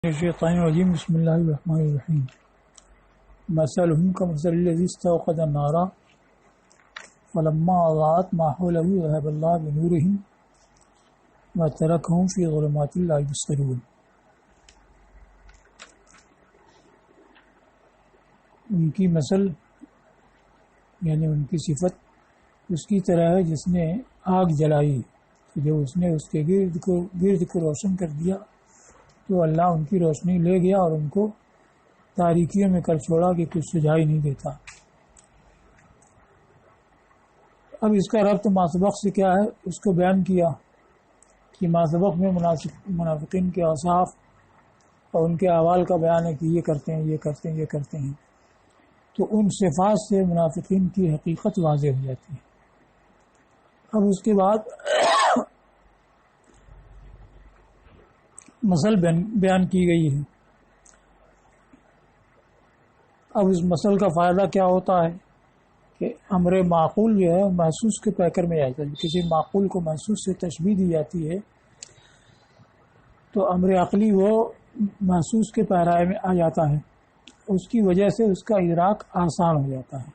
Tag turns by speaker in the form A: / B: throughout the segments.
A: الشيطان الرجيم بسم الله الرحمن الرحيم مثلهم كمثل الذي استوقد نارا فلما أضاءت ما حوله ذهب الله بنورهم وتركهم في ظلمات لا يبصرون. ان کی مثل یعنی ان کی صفت اس کی طرح ہے جس نے آگ جلائی تو جب اس نے اس کے گرد کو روشن کر دیا تو اللہ ان کی روشنی لے گیا اور ان کو تاریکیوں میں کر چھوڑا کہ کچھ سجائی نہیں دیتا. اب اس کا ربط ماسبق سے کیا ہے اس کو بیان کیا کہ ماسبق میں منافقین کے اوصاف اور ان کے اعمال کا بیان ہے کہ یہ کرتے ہیں یہ کرتے ہیں یہ کرتے ہیں، تو ان صفات سے منافقین کی حقیقت واضح ہو جاتی ہے. اب اس کے بعد مثل بیان کی گئی ہے. اب اس مثل کا فائدہ کیا ہوتا ہے کہ امر معقول جو ہے محسوس کے پیکر میں آتا ہے. کسی معقول کو محسوس سے تشبیہ دی جاتی ہے تو امر عقلی وہ محسوس کے پیرائے میں آ جاتا ہے، اس کی وجہ سے اس کا ادراک آسان ہو جاتا ہے.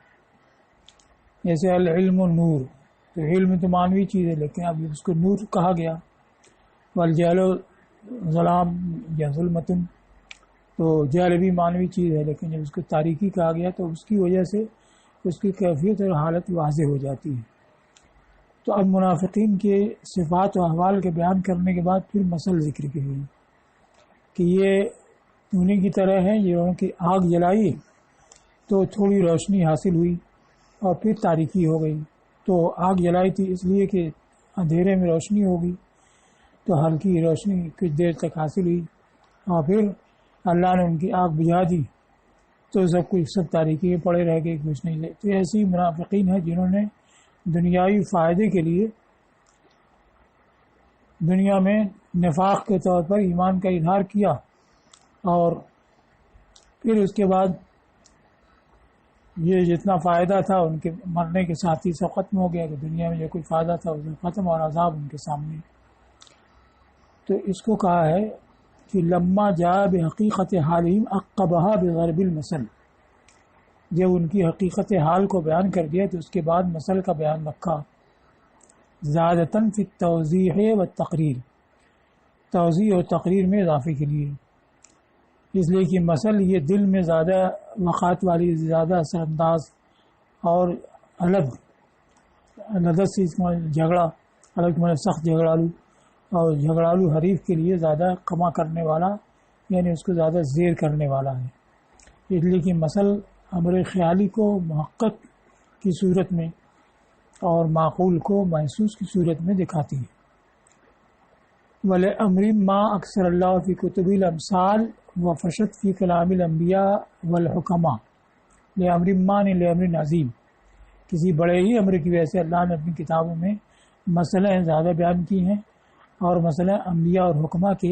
A: جیسے العلم نور، تو علم تو مانوی چیز ہے لیکن اب اس کو نور کہا گیا. والجہل ظلام یا ظلمتن، تو جہل بھی مانوی چیز ہے لیکن جب اس کو تاریکی کہا گیا تو اس کی وجہ سے اس کی کیفیت اور حالت واضح ہو جاتی ہے. تو اب منافقین کے صفات و احوال کے بیان کرنے کے بعد پھر مثل ذکر کی گئی کہ یہ انہیں کی طرح ہے جنہوں کی آگ جلائی تو تھوڑی روشنی حاصل ہوئی اور پھر تاریکی ہو گئی. تو آگ جلائی تھی اس لیے کہ اندھیرے میں روشنی ہوگی تو ہلکی روشنی کچھ دیر تک حاصل ہوئی اور پھر اللہ نے ان کی آگ بجھا دی تو سب تاریکی میں پڑے رہ گئے، کچھ نہیں لے. تو ایسی منافقین ہیں جنہوں نے دنیاوی فائدے کے لیے دنیا میں نفاق کے طور پر ایمان کا اظہار کیا اور پھر اس کے بعد یہ جتنا فائدہ تھا ان کے مرنے کے ساتھ ہی سب ختم ہو گیا کہ دنیا میں جو کوئی فائدہ تھا وہ ختم اور عذاب ان کے سامنے. تو اس کو کہا ہے کہ لما جاء بحقیقت حالہم عقبہا بضرب المثل، جب ان کی حقیقت حال کو بیان کر دیا تو اس کے بعد مثل کا بیان رکھا. زیادتاً فی التوضیح والتقریر، توضیح اور تقریر میں اضافے کے لیے، اس لیے کہ مثل یہ دل میں زیادہ وقعت والی، زیادہ اثر انداز اور الگ لذت سے جھگڑا الگ سخت جھگڑالو اور جھگڑالو حریف کے لیے زیادہ کما کرنے والا، یعنی اس کو زیادہ زیر کرنے والا ہے. اس لیے کہ مثل امر خیالی کو محقق کی صورت میں اور معقول کو محسوس کی صورت میں دکھاتی ہے. وَلِأَمْرٍ مَا أَكْثَرَ اللَّهُ فِي كُتُبِ الْأَمْثَالِ وَفَشَتْ فِي كَلَامِ الْأَنْبِيَاءِ وَالْحُكَمَاءِ. لِأَمْرٍ مَا نے لِأَمْرٍ عظیم، کسی بڑے ہی امر کی وجہ سے اللہ نے اپنی کتابوں میں مسئلے زیادہ بیان کی ہیں اور مسئلہ انبیاء اور حکماء کے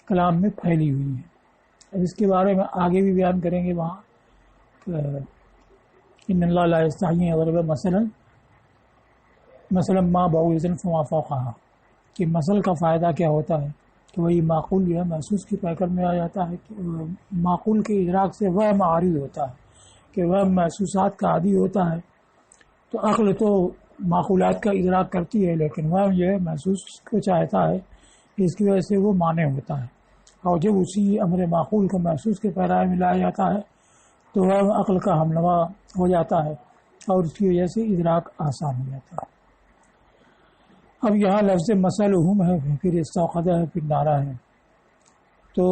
A: کلام میں پھیلی ہوئی ہیں. اس کے بارے میں آگے بھی بیان کریں گے وہاں ان اللہ لا یستحیی ان یضرب مثلا ما بعوضۃ فما فوقہا، کہ مثل کا فائدہ کیا ہوتا ہے کہ وہی معقول جو ہے محسوس کی پیکر میں آ جاتا ہے. کہ معقول کے ادراک سے وہ معارض ہوتا ہے کہ وہ محسوسات کا عادی ہوتا ہے، تو عقل تو معقولات کا ادراک کرتی ہے لیکن وہ جو ہے محسوس کو چاہتا ہے، اس کی وجہ سے وہ مانع ہوتا ہے. اور جب اسی امر معقول کو محسوس کے پیرائے میں لایا جاتا ہے تو وہ عقل کا ہمنوا ہو جاتا ہے اور اس کی وجہ سے ادراک آسان ہو جاتا ہے. اب یہاں لفظ مثلہم ہے، پھر استوقدہ ہے، پھر نارا ہے، تو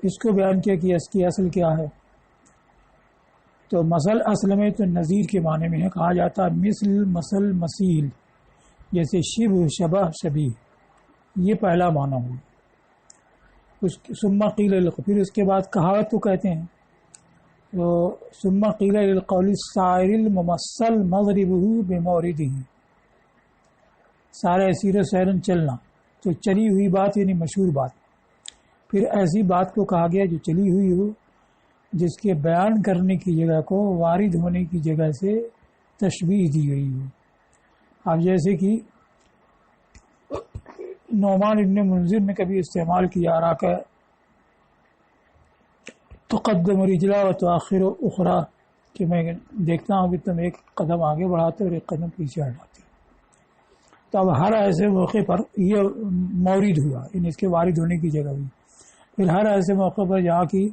A: اس کو بیان کیا کہ اس کی اصل کیا ہے. تو مثل اصل میں تو نظیر کے معنی میں ہے، کہا جاتا ہے مثل مثیل، جیسے شبہ شبہ شبیہ، یہ پہلا معنی ہو. ثم قیل، پھر اس کے بعد کہاوت کو کہتے ہیں. تو ثم قیل للقول السائر الممثل مضربہ بموردہ، سارے سیر و سیرن چلنا، تو چلی ہوئی بات یعنی مشہور بات. پھر ایسی بات کو کہا گیا جو چلی ہوئی ہو، جس کے بیان کرنے کی جگہ کو وارد ہونے کی جگہ سے تشبیہ دی گئی ہو. اب جیسے کہ نعمان ابن منذر نے کبھی استعمال کیا، راکہ تقدم رجلا و تؤخر اخرى، کہ میں دیکھتا ہوں کہ تم ایک قدم آگے بڑھاتے اور ایک قدم پیچھے ہٹاتے. تو اب ہر ایسے موقع پر یہ مورد ہوا، یعنی اس کے وارد ہونے کی جگہ ہوئی. پھر ہر ایسے موقع پر جہاں کی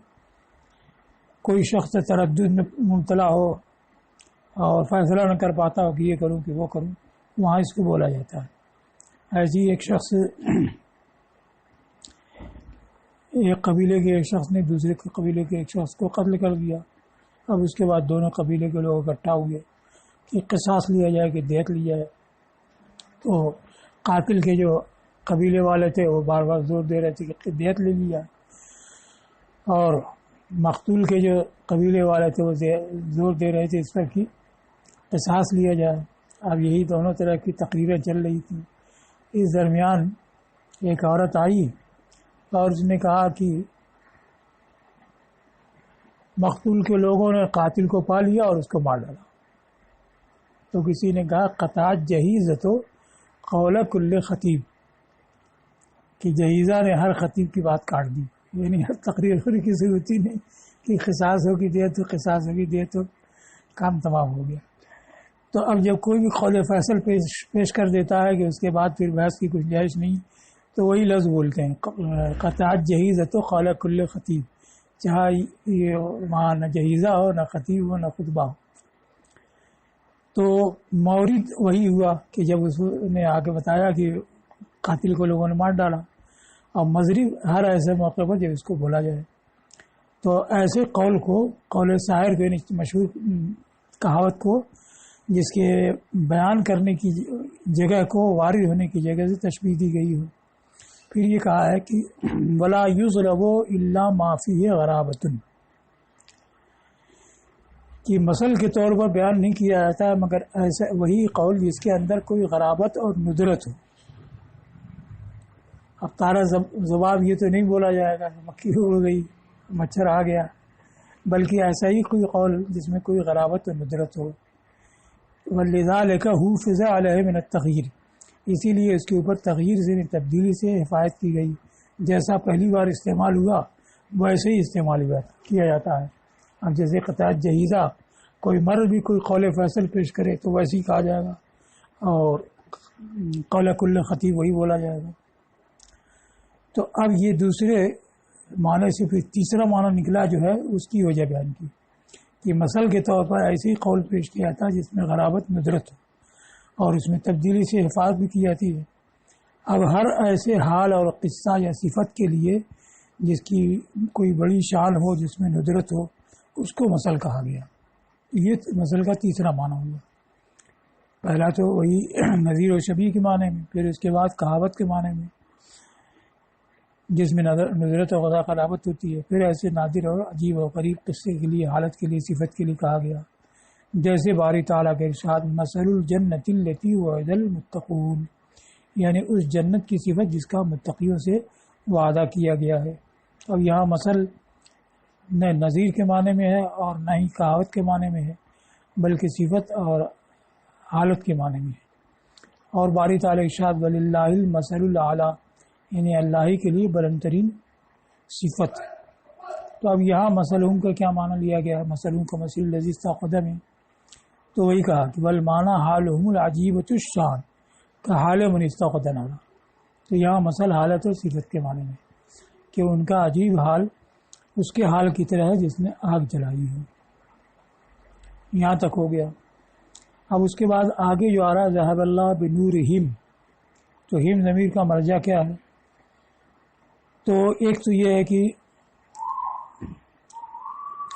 A: کوئی شخص تردد میں مبتلا ہو اور فیصلہ نہ کر پاتا ہو کہ یہ کروں کہ وہ کروں، وہاں اس کو بولا جاتا ہے. ایسی ایک شخص، ایک قبیلے کے ایک شخص نے دوسرے قبیلے کے ایک شخص کو قتل کر دیا. اب اس کے بعد دونوں قبیلے کے لوگ اکٹھا ہوئے کہ قصاص لیا جائے، کہ دیت لی جائے. تو قاتل کے جو قبیلے والے تھے وہ بار بار زور دے رہے تھے کہ دیت لے لی جائے، اور مقتول کے جو قبیلے والے تھے وہ زور دے رہے تھے اس پر کہ قصاص لیا جائے. اب یہی دونوں طرح کی تقریریں چل رہی تھیں. اس درمیان ایک عورت آئی اور اس نے کہا کہ مقتول کے لوگوں نے قاتل کو پا لیا اور اس کو مار ڈالا. تو کسی نے کہا قطعت جہیزۃ قول کل خطیب، کہ جہیزہ نے ہر خطیب کی بات کاٹ دی. یعنی ہر تقریر ہونے کی ضرورت ہی نہیں کہ قصاص ہوگی دیت تو قصاص ہوگی دیت تو کام تمام ہو گیا. تو اب جب کوئی بھی قول فیصل پیش کر دیتا ہے کہ اس کے بعد پھر بحث کی گنجائش نہیں، تو وہی لفظ بولتے ہیں قطعت جہیزۃ قول کل خطیب، چاہے یہ وہاں نہ جہیزہ ہو نہ خطیب ہو نہ خطبہ ہو. تو مورد وہی ہوا کہ جب اس نے آگے بتایا کہ قاتل کو لوگوں نے مار ڈالا، اور مضرب ہر ایسے موقع پر جب اس کو بولا جائے تو ایسے قول کو، قول شاعر کو، مشہور کہاوت کو، جس کے بیان کرنے کی جگہ کو وارد ہونے کی جگہ سے تشبیہ دی گئی ہو. پھر یہ کہا ہے کہ ولا یضرب الا ما فیہ غرابۃ، کہ مثل کے طور پر بیان نہیں کیا جاتا ہے مگر ایسا وہی قول جس کے اندر کوئی غرابت اور ندرت ہو. اب تارا زباب یہ تو نہیں بولا جائے گا مکھی اڑ گئی مچھر آ گیا، بلکہ ایسا ہی کوئی قول جس میں کوئی غرابت اور ندرت ہو. ولذالک حفظ علیہ من التغییر، اسی لیے اس کے اوپر تغییر سے، تبدیلی سے حفاظت کی گئی. جیسا پہلی بار استعمال ہوا ویسے ہی استعمال کیا جاتا ہے. اب جیسے قطعت جہیزہ، کوئی مرد بھی کوئی قول فیصل پیش کرے تو ویسے ہی کہا جائے گا، اور قول کل خطیب وہی بولا جائے گا. تو اب یہ دوسرے معنی سے پھر تیسرا معنی نکلا جو ہے اس کی وجہ بیان کی کہ مثل کے طور پر ایسے ہی قول پیش کیا جاتا ہے جس میں غرابت ندرت ہو اور اس میں تبدیلی سے حفاظت بھی کی جاتی ہے. اب ہر ایسے حال اور قصہ یا صفت کے لیے جس کی کوئی بڑی شان ہو، جس میں ندرت ہو، اس کو مثل کہا گیا. یہ مثل کا تیسرا معنی ہوا. پہلا تو وہی نظیر و شبیہ کے معنی میں، پھر اس کے بعد کہاوت کے معنی میں جس میں ندرت اور غرابت ہوتی ہے. پھر ایسے نادر اور عجیب اور غریب قصے کے لیے، حالت کے لیے، صفت کے لیے کہا گیا. جیسے باری تعالیٰ کے ارشاد مثل الجنت التی وعد المتقون، یعنی اس جنت کی صفت جس کا متقیوں سے وعدہ کیا گیا ہے. اب یہاں مثل نہ نظیر کے معنی میں ہے اور نہ ہی کہاوت کے معنی میں ہے، بلکہ صفت اور حالت کے معنی میں ہے. اور باری تعالیٰ ارشاد وللہ المثل الاعلیٰ، یعنی اللہ ہی کے لیے بلند ترین صفت. تو اب یہاں مثلہم کا کیا معنی لیا گیا ہے؟ مثلہم کا مثل الذی استوقد میں تو وہی کہا کہ والمعنی حالہم العجیبۃ الشان کا حال من استوقد نارا. تو یہاں مثل حالت اور صفت کے معنی میں کہ ان کا عجیب حال اس کے حال کی طرح ہے جس نے آگ جلائی ہو. یہاں تک ہو گیا. اب اس کے بعد آگے جو آ رہا ہے ذہب اللہ بنورہم، تو ہم ضمیر کا مرجع کیا ہے؟ تو ایک تو یہ ہے کہ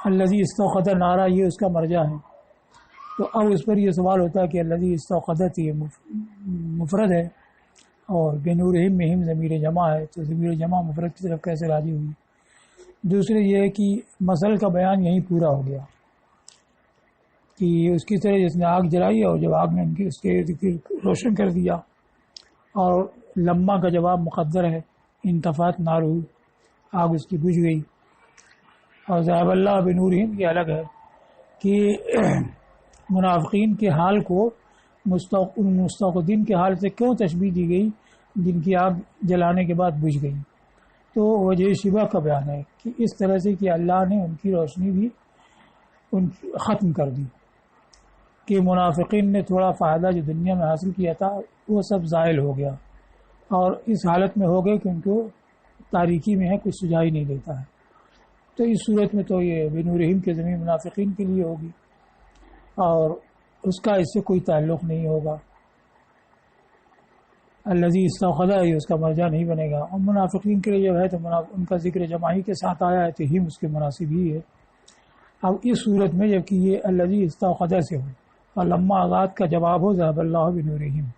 A: الذی استوقد نارا، یہ اس کا مرجع ہے. تو اب اس پر یہ سوال ہوتا ہے کہ الذی استوقدت یہ مفرد ہے اور بنورہم میں ہم ضمیر جمع ہے، تو ضمیر جمع مفرد کی طرف کیسے راجع ہوئی؟ دوسرے یہ ہے کہ مثل کا بیان یہیں پورا ہو گیا کہ اس کی طرح جس نے آگ جلائی اور جب آگ نے ان کے اس کے ارد گرد روشن کر دیا، اور لمحہ کا جواب مقدر ہے، انتفاعت نارو، آگ اس کی بجھ گئی. اور ذہب اللہ بنورہم یہ الگ ہے کہ منافقین کے حال کو مستوقدین کے حال سے کیوں تشبیہ دی گئی جن کی آگ جلانے کے بعد بجھ گئی. تو وجہ شبہ کا بیان ہے کہ اس طرح سے کہ اللہ نے ان کی روشنی بھی ختم کر دی، کہ منافقین نے تھوڑا فائدہ جو دنیا میں حاصل کیا تھا وہ سب زائل ہو گیا، اور اس حالت میں ہو گئے کہ ان کو تاریکی میں ہے، کچھ سجائی نہیں دیتا ہے۔ تو اس صورت میں تو یہ بنورہم کے ضمیر منافقین کے لیے ہوگی، اور اس کا اس سے کوئی تعلق نہیں ہوگا۔ الذی استوقدہ یہ اس کا مرجع نہیں بنے گا، اور منافقین کے لیے جو ہے تو ان کا ذکر جماعی کے ساتھ آیا ہے تو ہم اس کے مناسب ہی ہے۔ اب اس صورت میں جبکہ یہ الذی استوقدہ سے ہو اور لما آغات کا جواب ہو ذهب اللہ بنورہم،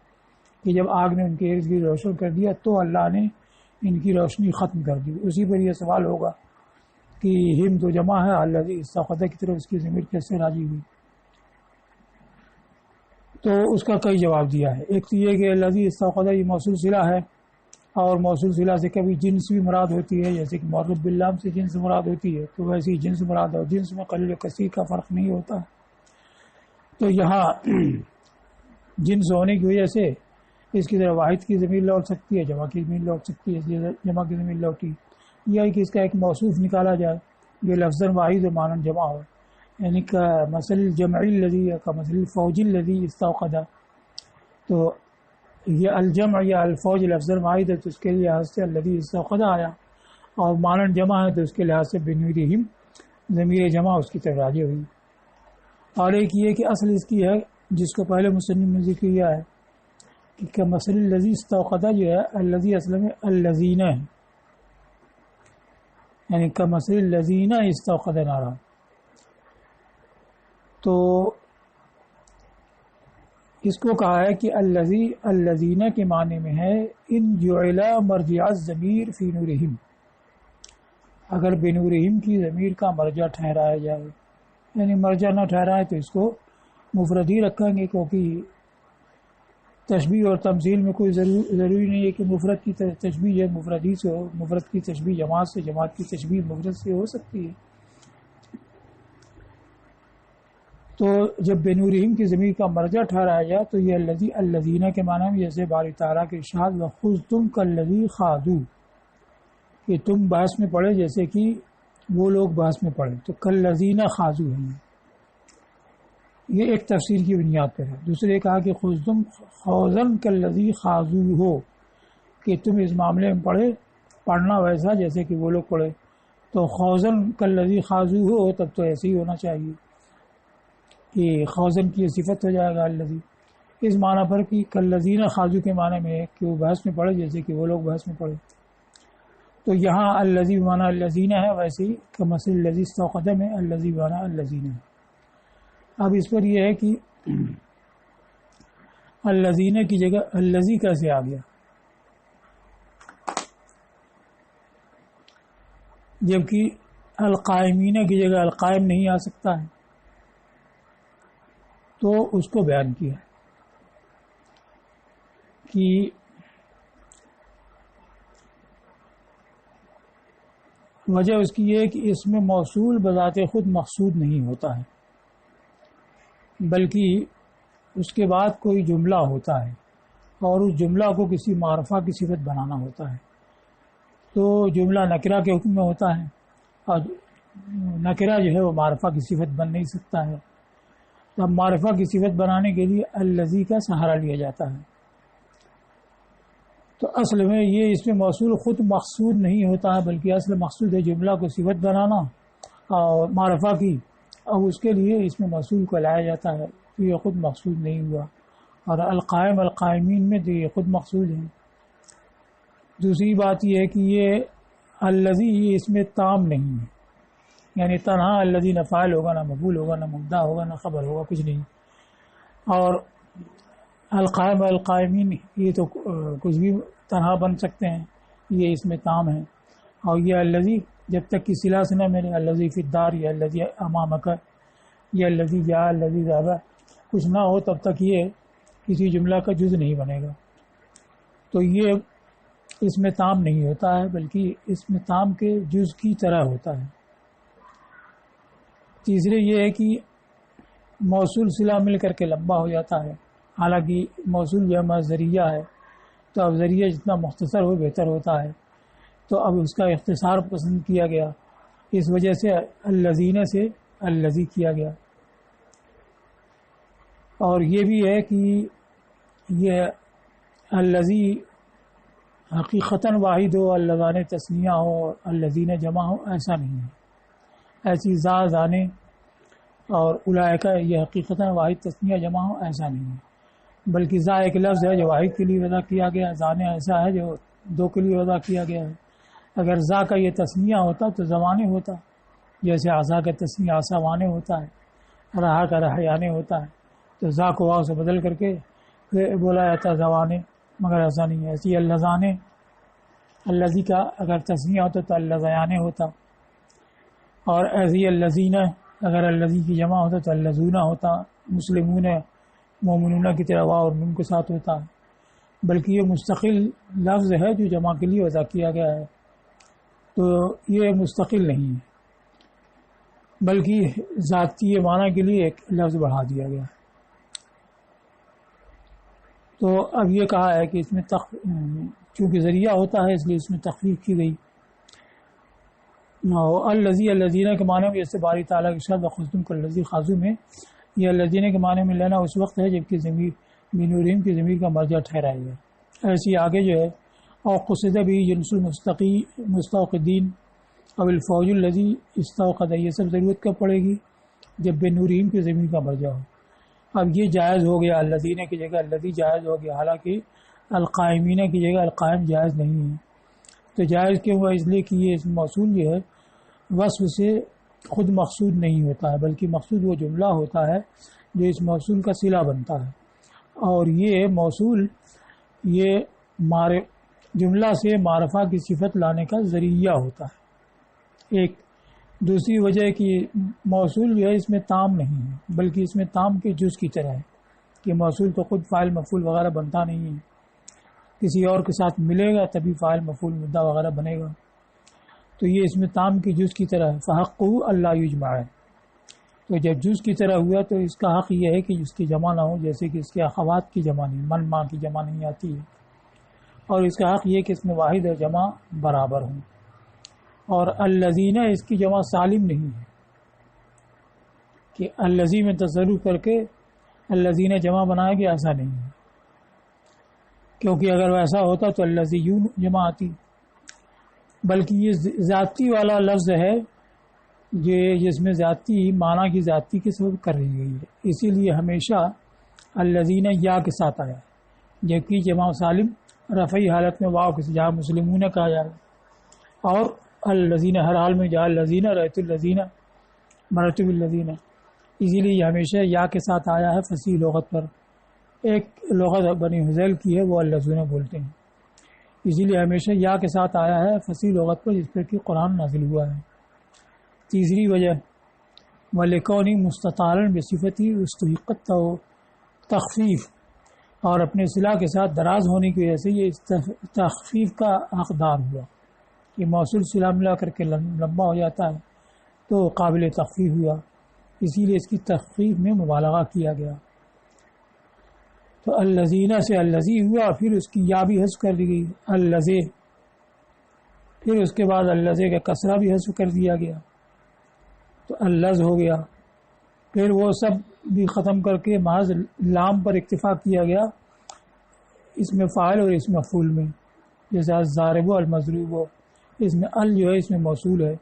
A: کہ جب آگ نے ان کے ارد گرد روشن کر دیا تو اللہ نے ان کی روشنی ختم کر دی، اسی پر یہ سوال ہوگا کہ ہم تو جمع ہے، الذی استوقدہ کی طرف اس کی ضمیر کیسے راجی ہوئی؟ تو اس کا کئی جواب دیا ہے۔ ایک تو یہ کہ الذی استوقدہ یہ موصول صلہ ہے، اور موصول صلہ سے کبھی جنس بھی مراد ہوتی ہے، جیسے کہ معرب باللام سے جنس مراد ہوتی ہے، تو ویسے ہی جنس مراد ہے، اور جنس میں قلیل و کثیر کا فرق نہیں ہوتا۔ تو یہاں جنس ہونے کی وجہ سے اس کی طرح واحد کی ضمیر لوٹ سکتی ہے، جمع کی ضمیر لوٹ سکتی ہے، اس لیے جمع کی ضمیر لوٹی، یا کہ اس کا ایک موصوف نکالا جائے جو لفظ واحد و معنی جمع ہو، یعنی کا مثل جمعی الذی کا مثل فوج الذی استوقدہ، تو یہ الجمع یا الفوج لفظ واحد ہے تو اس کے لحاظ سے الذی استوقدہ آیا، اور معنی جمع ہے تو اس کے لحاظ سے بنورہم ضمیر جمع اس کی طرف راجع ہوئی۔ اور ایک یہ کہ اصل اس کی ہے جس کو پہلے مصنف نے ذکر کیا ہے کہ مثل الذی استوقدہ جو ہے الذی اصل میں الذین ہے، یعنی کا مثل الذین استوقدہ نارا، تو اس کو کہا ہے کہ الذی الذین کے معنی میں ہے ان جعل مرجع الضمیر فی نورہم، اگر بنورہم کی ضمیر کا مرجع ٹھہرایا جائے، یعنی مرجع نہ ٹھہرائے تو اس کو مفرد ہی رکھیں گے، کیونکہ تشبیہ اور تمثیل میں کوئی ضروری نہیں ہے کہ مفرد کی تشبیہ جو مفرد ہی سے ہو، مفرد کی تشبیہ جماعت سے، جماعت کی تشبیہ مفرد سے ہو سکتی ہے۔ تو جب بنورہم کی ضمیر کا مرجع ٹھہرایا جائے تو یہ الذی الذین کے معنی میں جیسے باری تعالیٰ کے ارشاد وَخُذْتُمْ كَالَّذِي خَاضُوا، کہ تم بحث میں پڑھے جیسے کہ وہ لوگ بحث میں پڑھے، تو کالذین خاضوا ہیں، یہ ایک تفسیر کی بنیاد پر ہے۔ دوسرے کہا کہ خُذْتُمْ خَوْضًا كَالَّذِي خَاضُوا ہو، کہ تم اس معاملے میں پڑھنا ویسا جیسے کہ وہ لوگ پڑھے، تو خوضن كالذی خاضوا ہو تب تو ایسے ہی ہونا چاہیے کہ خوضن کی صفت ہو جائے گا الذی، اس معنی پر کہ کالذین خاضوا کے معنی میں ہے کہ وہ بحث میں پڑھے جیسے کہ وہ لوگ بحث میں پڑھے۔ تو یہاں الذی بمعنی الذین ہے، ویسے ہی کمثل الذی استوقدہ میں الذی بمعنی الذین ہے۔ اب اس پر یہ ہے کہ الذین کی جگہ الذی کیسے آ گیا، جبکہ القائمین کی جگہ القائم نہیں آ سکتا ہے، تو اس کو بیان کیا کہ وجہ اس کی یہ ہے کہ اس میں موصول بذات خود مقصود نہیں ہوتا ہے، بلکہ اس کے بعد کوئی جملہ ہوتا ہے اور اس جملہ کو کسی معرفہ کی صفت بنانا ہوتا ہے، تو جملہ نکرہ کے حکم میں ہوتا ہے، اور نکرہ جو ہے وہ معرفہ کی صفت بن نہیں سکتا ہے، تو اب معرفہ کی صفت بنانے کے لیے الذی کا سہارا لیا جاتا ہے۔ تو اصل میں یہ اس میں موصول خود مقصود نہیں ہوتا ہے، بلکہ اصل مقصود ہے جملہ کو صفت بنانا اور معرفہ کی، اور اس کے لیے اس میں موصول کو لایا جاتا ہے، تو یہ خود مقصود نہیں ہوا، اور القائم القائمین میں تو یہ خود مقصود ہے۔ دوسری بات یہ ہے کہ یہ الذی یہ اس میں تام نہیں ہے، یعنی تنہا الذی نہ فاعل ہوگا، نہ مفعول ہوگا، نہ مبتدا ہوگا، نہ خبر ہوگا، کچھ نہیں، اور القائم القائمین یہ تو کچھ بھی تنہا بن سکتے ہیں، یہ اس میں تام ہے، اور یہ الذی جب تک کہ صلہ سے نہ ملے، الذی فی الدار یا الذی امامک یا الذی جاء الذی ذهب کچھ نہ ہو تب تک یہ کسی جملہ کا جز نہیں بنے گا، تو یہ اس میں تام نہیں ہوتا ہے، بلکہ اس میں تام کے جز کی طرح ہوتا ہے۔ تیسرے یہ ہے کہ موصول صلہ مل کر کے لمبا ہو جاتا ہے، حالانکہ موصول جمع ذریعہ ہے، تو اب ذریعہ جتنا مختصر ہو بہتر ہوتا ہے، تو اب اس کا اختصار پسند کیا گیا، اس وجہ سے الذین سے الذی کیا گیا۔ اور یہ بھی ہے کہ یہ الذی حقیقتاً واحد ہو، اللذان تثنیہ ہو اور الذین جمع ہو، ایسا نہیں ہے۔ ایسی زانے اور اولئکہ یہ حقیقتاً واحد تثنیہ جمع ہو، ایسا نہیں ہے، بلکہ زا ایک لفظ ہے جو واحد کے لیے وضع کیا گیا، زانے ایسا ہے جو دو کے لیے وضع کیا گیا ہے۔ اگر زا کا یہ تثنیہ ہوتا تو زمانے ہوتا، جیسے عصا کا تثنیہ عصوانے ہوتا ہے، رہا کا رحیانے ہوتا ہے، تو زا کو واو سے بدل کر کے پھر بولا جاتا زوانے، مگر ایسا نہیں ہے۔ ایسی اللذانے، الذی کا اگر تثنیہ ہوتا تو اللذیانے ہوتا، اور ایسی الذین اگر الذی کی جمع ہوتا تو اللذون ہوتا، مسلمون مومنون کی طرح واو اور نون کے ساتھ ہوتا ہے، بلکہ یہ مستقل لفظ ہے جو جمع کے لیے وضع کیا گیا ہے، تو یہ مستقل نہیں ہے، بلکہ ذاتی معنی کے لیے ایک لفظ بڑھا دیا گیا۔ تو اب یہ کہا ہے کہ اس میں چونکہ ذریعہ ہوتا ہے اس لیے اس میں تخفیف کی گئی۔ الذی الذین کے معنی میں جیسے باری تعالیٰ کے شرط خصوم کو الذی خاصو میں یہ الذین کے معنی میں لینا اس وقت ہے جبکہ ضمیر بنورہم کی ضمیر کا مرجع ٹھہرایا گیا۔ ایسی آگے جو ہے اور قصدہ بھی جنس المستوقدین اب الفوج الذی استوقد، یہ سب ضرورت کب پڑے گی؟ جب بنورہم کی ضمیر کا مرجع ہو۔ اب یہ جائز ہو گیا، الذین کی جگہ الذی جائز ہو گیا، حالانکہ القائمین کی جگہ القائم جائز نہیں ہے۔ تو جائز کیوں ہوا؟ اس لیے کہ یہ موصول جو ہے وصف سے خود مقصود نہیں ہوتا ہے، بلکہ مقصود وہ جملہ ہوتا ہے جو اس موصول کا صلہ بنتا ہے، اور یہ موصول یہ جملہ سے معرفہ کی صفت لانے کا ذریعہ ہوتا ہے۔ ایک دوسری وجہ کہ موصول جو ہے اس میں تام نہیں ہے، بلکہ اس میں تام کے جز کی طرح ہے کہ موصول تو خود فاعل مفعول وغیرہ بنتا نہیں ہے، کسی اور کے ساتھ ملے گا تبھی فاعل مفعول مدعا وغیرہ بنے گا، تو یہ اس میں تام کی جز کی طرح ہے۔ فحقہ اللہ یجمع ہے، تو جب جز کی طرح ہوا تو اس کا حق یہ ہے کہ اس کی جمع نہ ہو، جیسے کہ اس کے اخوات کی جمع نہیں، من ماں کی جمع نہیں آتی ہے، اور اس کا حق یہ کہ اس میں واحد اور جمع برابر ہوں، اور الذین اس کی جمع سالم نہیں ہے کہ الذی میں تصرف کر کے الذین جمع بنائے گا، ایسا نہیں ہے، کیونکہ اگر ویسا ہوتا تو الذیون جمع آتی، بلکہ یہ ذاتی والا لفظ ہے جس میں ذاتی معنی کی ذاتی کے سبب کر رہی گئی ہے، اسی لیے ہمیشہ الذین یا کے ساتھ آیا، جبکہ جمع سالم رفعی حالت میں واو کے جہاں مسلمون کہا جائے، اور الذین ہر حال میں جہاں الذین رأیت الذین مررت بالذین، اسی لیے یہ ہمیشہ یا کے ساتھ آیا ہے فصیح لغت پر۔ ایک لغت بنی حذیل کی ہے وہ الذین بولتے ہیں، اسی لیے ہمیشہ یا کے ساتھ آیا ہے فصیح لغت پر جس پر کہ قرآن نازل ہوا ہے۔ تیسری وجہ وَلِكَوْنِ مُسْتَطَالًا بِصِفَتِهِ اسْتُحِقَّت تخفیف، اور اپنے صلہ کے ساتھ دراز ہونے کی وجہ سے یہ تخفیف کا حقدار ہوا، یہ موصول صلہ ملا کر کے لمبا ہو جاتا ہے تو قابل تخفیف ہوا، اسی لیے اس کی تخفیف میں مبالغہ کیا گیا۔ تو الذین سے الذی ہوا، پھر اس کی یا بھی حذف کر دی گئی الذی، پھر اس کے بعد الذی کا کسرہ بھی حذف کر دیا گیا تو اللذ ہو گیا، پھر وہ سب بھی ختم کر کے محض لام پر اکتفا کیا گیا اس میں فاعل اور اس مفعول میں، جیسے الضارب المضروب، اس میں ال جو ہے اس میں موصول ہے،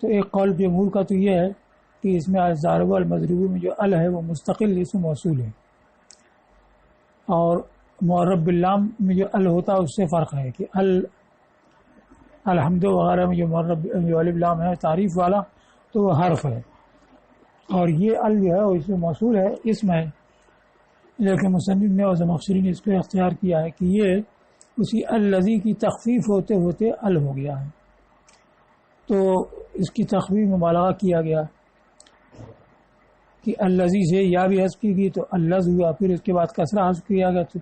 A: تو ایک قول جمہور کا تو یہ ہے کہ اس میں الضارب المضروب میں جو ال ہے وہ مستقل اس میں موصول ہے، اور معرب باللام میں جو ال ہوتا ہے اس سے فرق ہے کہ الحمد وغیرہ میں جو معرب جو الف لام ہے تعریف والا تو وہ حرف ہے، اور یہ ال جو ہے وہ اس میں موصول ہے، اسم ہے، لیکن مصنف نے اور زمخشری نے اس کو اختیار کیا ہے کہ یہ اسی الذی کی تخفیف ہوتے ہوتے ال ہو گیا ہے، تو اس کی تخفیف مبالغہ کیا گیا کہ الذی سے یا بھی حذف کی گئی تو اللذ ہوا، پھر اس کے بعد کسرہ حذف کیا گیا تو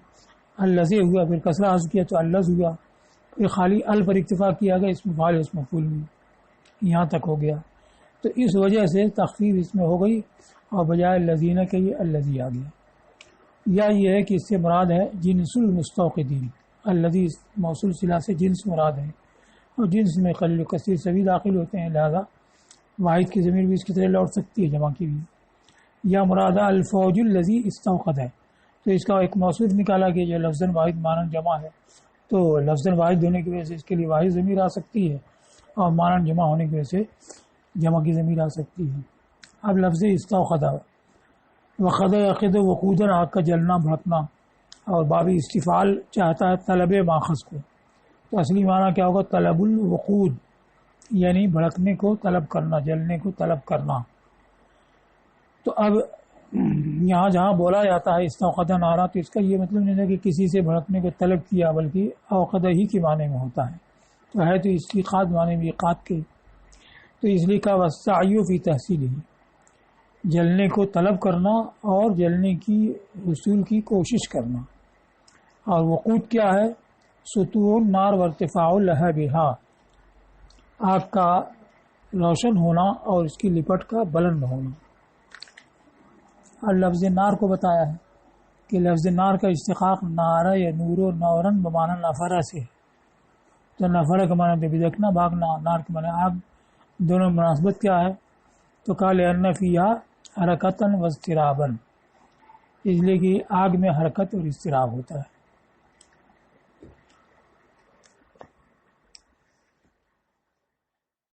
A: الذی ہوا، پھر کسرہ حذف کیا تو اللذ ہوا، پھر خالی ال پر اکتفا کیا گیا اس میں فاعل اس مفعول میں، یہاں تک ہو گیا، تو اس وجہ سے تخفیف اس میں ہو گئی اور بجائے الذین کے یہ الذی آ گیا، یا یہ ہے کہ اس سے مراد ہے جنس المستوقدین، الذی موصول صلہ سے جنس مراد ہے اور جنس میں قلیل و کثیر سبھی داخل ہوتے ہیں، لہذا واحد کی ضمیر بھی اس کی طرح لوٹ سکتی ہے جمع کی بھی. یا مراد الفوج الذی استوقد ہے، تو اس کا ایک موصوف نکالا گیا جو لفظاً واحد مانن جمع ہے، تو لفظاً واحد ہونے کی وجہ سے اس کے لیے واحد ضمیر آ سکتی ہے، اور مانن جمع ہونے کی وجہ سے جمع کی ضمیر آ سکتی ہے. اب لفظ استوقد وقد یقد وقودن، آگ کا جلنا بھڑکنا، اور باب استفعال چاہتا ہے طلب ماخذ کو، تو اصلی معنی کیا ہوگا؟ طلب الوقود، یعنی بھڑکنے کو طلب کرنا، جلنے کو طلب کرنا. تو اب یہاں جہاں بولا جاتا ہے استوقد نارا، تو اس کا یہ مطلب نہیں ہے کہ کسی سے بھڑکنے کو طلب کیا، بلکہ اوقدہ ہی کے معنی میں ہوتا ہے. تو ہے تو استیقاظ معنی میں ایقاد کے، تو اس لیے کا والسعی فی تحصیل ہی، جلنے کو طلب کرنا اور جلنے کی حصول کی کوشش کرنا. اور وقود کیا ہے؟ سطوع نار وارتفاع لہبھا، آگ کا روشن ہونا اور اس کی لپٹ کا بلند ہونا. اور لفظ نار کو بتایا ہے کہ لفظ نار کا اشتقاق نارا یا نور و نورن بمعنی نفرہ سے، تو نفرہ کا معنی بدکنا بھاگنا، نار کے معنی آگ، دونوں مناسبت کیا ہے؟ تو کہا لأن فیہا حرکتاً واضطراباً، اس لیے کہ آگ میں حرکت اور اضطراب ہوتا ہے.